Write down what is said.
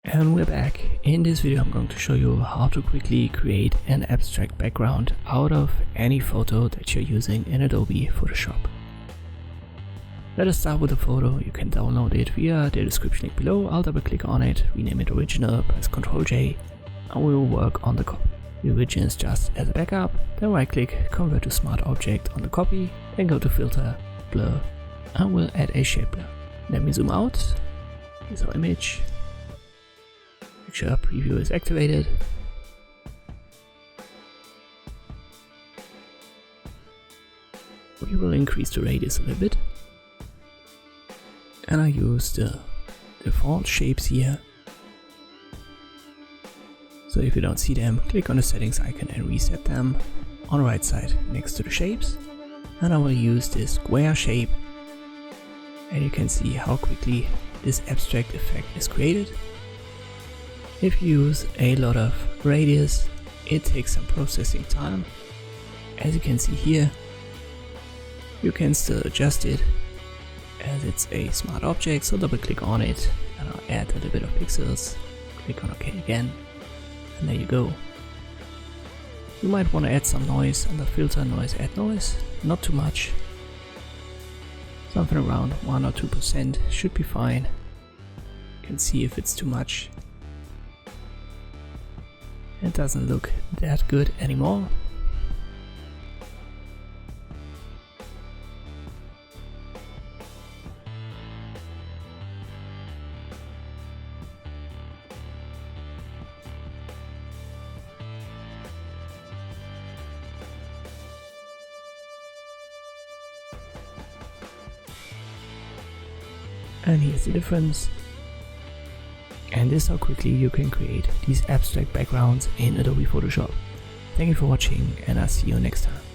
And we're back. In this video I'm going to show you how to quickly create an abstract background out of any photo that you're using in Adobe Photoshop. Let us start with the photo. You can download it via the description link below. I'll double click on it, rename it original, press Ctrl J, and we will work on the copy. The origin is just as a backup, then right click, convert to smart object on the copy, then go to filter, blur, and we'll add a shape blur. Let me zoom out. Here's our image. Make sure preview is activated. We will increase the radius a little bit. And I use the default shapes here. So if you don't see them, click on the settings icon and reset them on the right side next to the shapes. And I will use this square shape. And you can see how quickly this abstract effect is created. If you use a lot of radius, it takes some processing time. As you can see here, you can still adjust it as it's a smart object, so double click on it and I'll add a little bit of pixels, click on OK again, and there you go. You might want to add some noise under filter, noise, add noise, not too much. Something around 1 or 2% should be fine. You can see if it's too much. It doesn't look that good anymore. And here's the difference. And this is how quickly you can create these abstract backgrounds in Adobe Photoshop. Thank you for watching, and I'll see you next time.